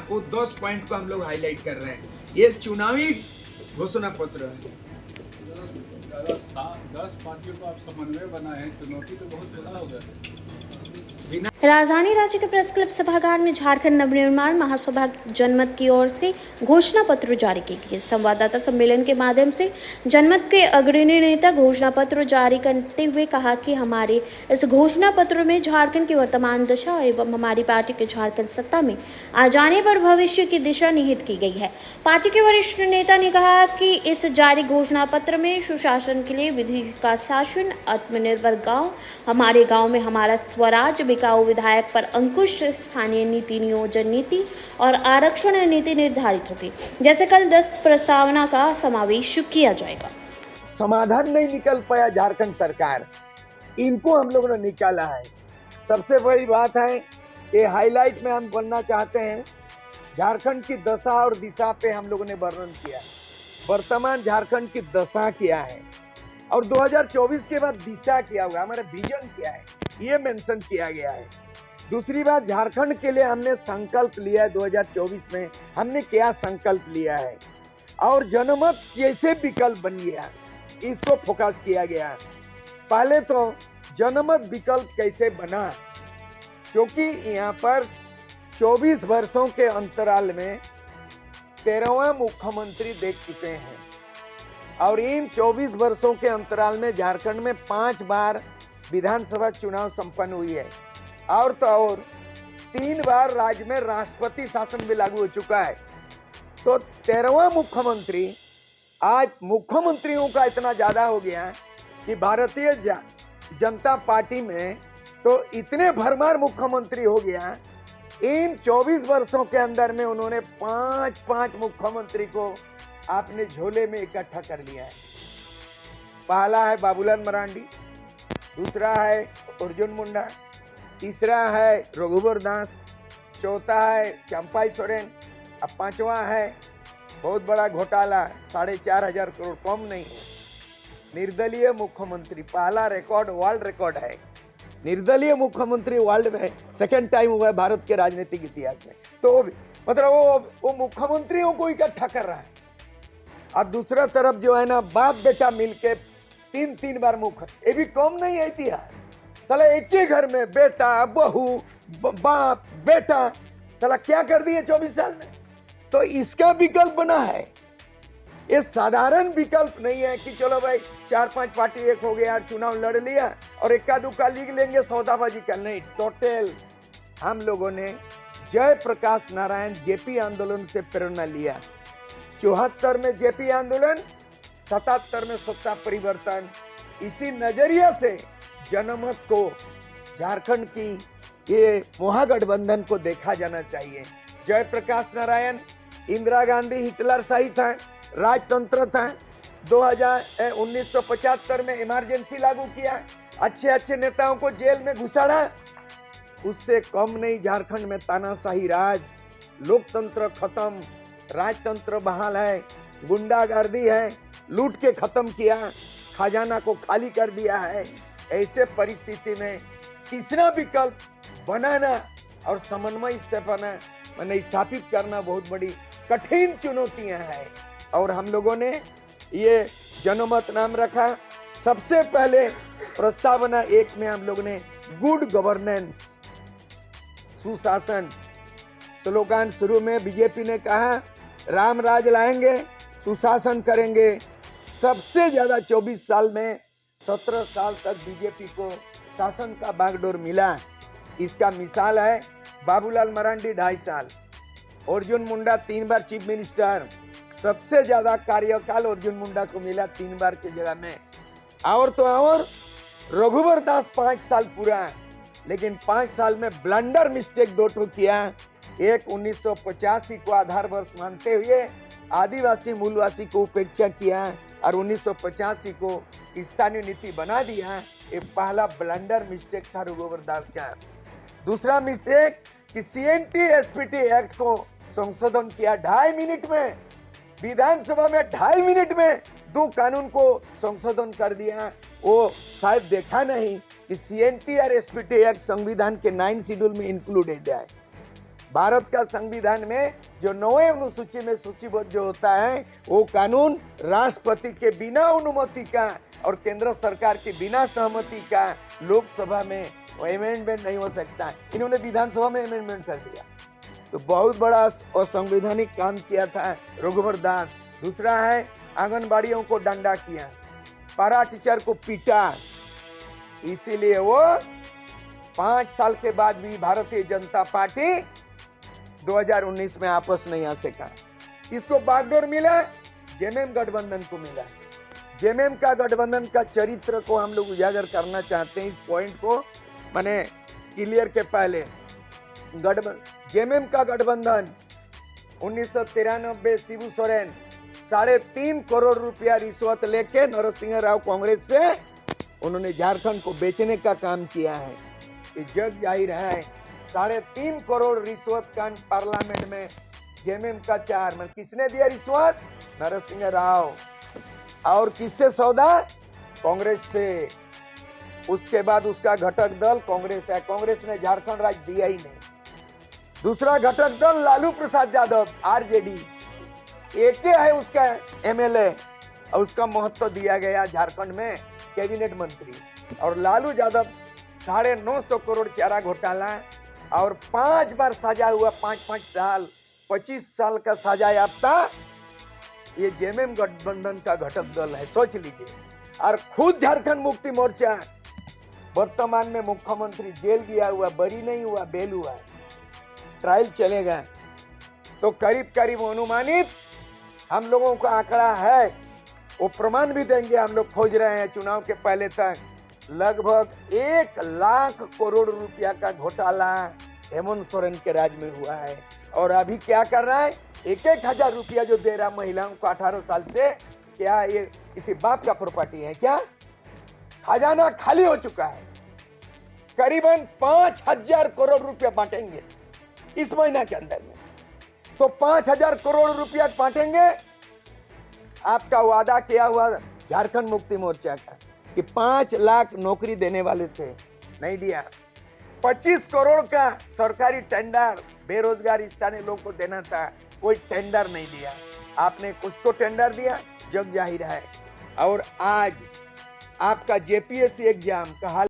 वो 10 पॉइंट को हम लोग हाईलाइट कर रहे हैं। ये चुनावी घोषणा पत्र है। 10 पार्टियों को आप समन्वय बनाए, चुनौती तो बहुत बड़ा होगा। राजधानी रांची के प्रेस क्लब सभागार में झारखंड नवनिर्माण महासभा जनमत की ओर से घोषणा पत्र जारी किए गए। संवाददाता सम्मेलन के माध्यम से जनमत के अग्रणी नेता घोषणा पत्र जारी करते हुए कहा कि हमारे इस घोषणा पत्र में झारखंड की वर्तमान दशा एवं हमारी पार्टी के झारखंड सत्ता में आ जाने पर भविष्य की दिशा निहित की गई है। पार्टी के वरिष्ठ नेता ने कहा कि इस जारी घोषणा पत्र में सुशासन के लिए विधि का शासन, आत्मनिर्भर गाँव, हमारे गाँव में हमारा स्वराज, बिकाऊ विधायक पर अंकुश, स्थानीय नीति नियोजन नीति और आरक्षण नीति निर्धारित होगी। जैसे कल 10 प्रस्तावना का समावेश किया जाएगा। समाधान नहीं निकल पाया झारखंड सरकार, इनको हम लोगों ने निकाला है। सबसे बड़ी बात है कि हाईलाइट में हम बनना चाहते हैं, झारखंड की दशा और दिशा पे हम लोगों ने वर्णन किया, वर्तमान झारखंड की दशा क्या है और 2024 के बाद दिशा क्या होगा, हमारा विजन क्या है, ये मेंशन किया गया है। दूसरी बात, झारखंड के लिए हमने संकल्प लिया है, 2024 में हमने क्या संकल्प लिया है और जनमत कैसे विकल्प बन गया, इसको फोकस किया गया। पहले तो जनमत विकल्प कैसे बना, क्योंकि यहाँ पर 24 वर्षों के अंतराल में 13वां मुख्यमंत्री देख चुके हैं और इन 24 वर्षों के अंतराल में झारखंड में 5 बार विधानसभा चुनाव संपन्न हुई है और तो और 3 बार राज्य में राष्ट्रपति शासन भी लागू हो चुका है। तो 13वां मुख्यमंत्री, आज मुख्यमंत्रियों का इतना ज्यादा हो गया कि भारतीय जनता पार्टी में तो इतने भरमार मुख्यमंत्री हो गया, इन 24 वर्षों के अंदर में उन्होंने 5 मुख्यमंत्री को आपने झोले में इकट्ठा कर लिया है। पहला है बाबूलाल मरांडी, दूसरा है अर्जुन मुंडा, तीसरा है रघुवर दास, चौथा है चंपाई सोरेन, अब 5वां है बहुत बड़ा घोटाला 4,500 करोड़, कम नहीं है, निर्दलीय मुख्यमंत्री। पहला रिकॉर्ड, वर्ल्ड रिकॉर्ड है, निर्दलीय मुख्यमंत्री वर्ल्ड में सेकंड टाइम हुआ है भारत के राजनीतिक इतिहास में। तो मतलब वो मुख्यमंत्रियों को इकट्ठा कर रहा है। और दूसरा तरफ जो है ना, बाप बेटा मिलके 3 बार मुख्य, ये भी कम नहीं है इतिहास। साला एक ही घर में बेटा, बहू, बाप, बेटा, साला क्या कर दिए 24 साल में। तो इसका विकल्प बना है, ये साधारण विकल्प नहीं है कि चलो भाई 4-5 पार्टी एक हो गया, चुनाव लड़ लिया और इक्का दुक्का लीग लेंगे, सौदाबाजी कर। नहीं, टोटल हम लोगों ने जयप्रकाश नारायण जेपी आंदोलन से प्रेरणा लिया। 74 में जेपी आंदोलन, 77 में सत्ता परिवर्तन, इसी नजरिया से जनमत को, झारखंड की ये महागठबंधन को देखा जाना चाहिए। जयप्रकाश नारायण इंदिरा गांधी हिटलर सही था, राजतंत्र था। 1975 में इमरजेंसी लागू किया, अच्छे नेताओं को जेल में घुसाड़ा, उससे कम नहीं झारखंड में तानाशाही राज, लोकतंत्र खत्म, राजतंत्र बहाल है, गुंडागर्दी है, लूट के खत्म किया, खजाना को खाली कर दिया है। ऐसे परिस्थिति में तीसरा विकल्प बनाना और समन्वय स्थापित करना बहुत बड़ी कठिन चुनौतियां हैं और हम लोगों ने ये जनमत नाम रखा। सबसे पहले प्रस्तावना 1 में हम लोगों ने गुड गवर्नेंस, सुशासन, स्लोगन शुरू में बीजेपी ने कहा राम राज लाएंगे, सुशासन करेंगे। सबसे ज्यादा 24 साल में 17 साल तक बीजेपी को शासन का बागडोर मिला। इसका मिसाल है बाबूलाल मरांडी 2.5 साल, अर्जुन मुंडा 3 बार चीफ मिनिस्टर, सबसे ज्यादा कार्यकाल अर्जुन मुंडा को मिला 3 बार की जगह में। और तो और रघुवर दास 5 साल पूरा, लेकिन 5 साल में ब्लंडर मिस्टेक 2 किया। एक 1985 को आधार वर्ष मानते हुए आदिवासी मूलवासी को उपेक्षा किया और 1985 को स्थानीय नीति बना दिया। ये पहला ब्लंडर मिस्टेक था रघुवर दास का। दूसरा मिस्टेक कि सीएनटी एसपीटी एक्ट को संशोधन किया 2.5 मिनट में, विधानसभा में 2.5 मिनट में 2 कानून को संशोधन कर दिया। वो शायद देखा नहीं कि सीएनटी और एसपीटी एक्ट संविधान के 9 शेड्यूल में इंक्लूडेड है। भारत का संविधान में जो 9वें अनुसूची में सूचीबद्ध जो होता है वो कानून राष्ट्रपति के बिना अनुमति का और केंद्र सरकार के बिना सहमति का लोकसभा में अमेंडमेंट नहीं हो सकता। इन्होंने विधानसभा में अमेंडमेंट कर दिया, तो बहुत बड़ा असंवैधानिक काम किया था रघुवर दास। दूसरा है आंगनबाड़ियों को डंडा किया, पारा टीचर को पीटा, इसीलिए वो 5 साल के बाद भी भारतीय जनता पार्टी 2019 में आपस नहीं आ सका। इसको बागडोर मिला, जेएमएम गठबंधन को मिला। जेएमएम का गठबंधन का चरित्र को हम लोग उजागर करना चाहते हैं। इस पॉइंट को मैंने क्लियर के पहले जेएमएम का गठबंधन 1993 शिबू सोरेन 3.5 करोड़ रुपया रिश्वत लेके नरसिंह राव कांग्रेस से उन्होंने झारखंड को बेचने का काम किया है। ये जग जाहिर है। 3.5 करोड़ रिश्वत का पार्लियामेंट में जेएमएम का चेयरमैन किसने दिया रिश्वत? नरसिंह राव। और किससे सौदा? कांग्रेस से। उसके बाद उसका घटक दल कांग्रेस है। कांग्रेस ने झारखंड राज्य दिया ही नहीं। दूसरा घटक दल लालू प्रसाद यादव आरजेडी, एक है उसका एमएलए और उसका महत्व दिया गया झारखंड में कैबिनेट मंत्री। और लालू यादव 950 करोड़ चारा घोटाला और 5 बार सजा हुआ, 5-5 साल 25 साल का सजा याफ्ता ये जेएमएम गठबंधन का घटक दल है, सोच लीजिए। और खुद झारखंड मुक्ति मोर्चा वर्तमान में मुख्यमंत्री जेल गया हुआ, बरी नहीं हुआ, बेल हुआ, ट्रायल चलेगा। तो करीब अनुमानित हम लोगों का आंकड़ा है, वो प्रमाण भी देंगे, हम लोग खोज रहे हैं चुनाव के पहले तक लगभग 1 लाख करोड़ रुपया का घोटाला हेमंत सोरेन के राज में हुआ है। और अभी क्या कर रहा है? 1-1 हजार रुपया जो दे रहा महिलाओं को 18 साल से, क्या ये किसी बाप का प्रॉपर्टी है क्या? खजाना खाली हो चुका है। करीबन 5,000 करोड़ रुपया बांटेंगे इस महीना के अंदर में। तो 5,000 करोड़ रुपया बांटेंगे। आपका वादा किया हुआ झारखंड मुक्ति मोर्चा का कि 5 लाख नौकरी देने वाले थे, नहीं दिया। 25 करोड़ का सरकारी टेंडर बेरोजगार स्थानीय लोगों को देना था, कोई टेंडर नहीं दिया। आपने कुछ को टेंडर दिया, जग जाहिर है। और आज आपका जेपीएससी एग्जाम का हाल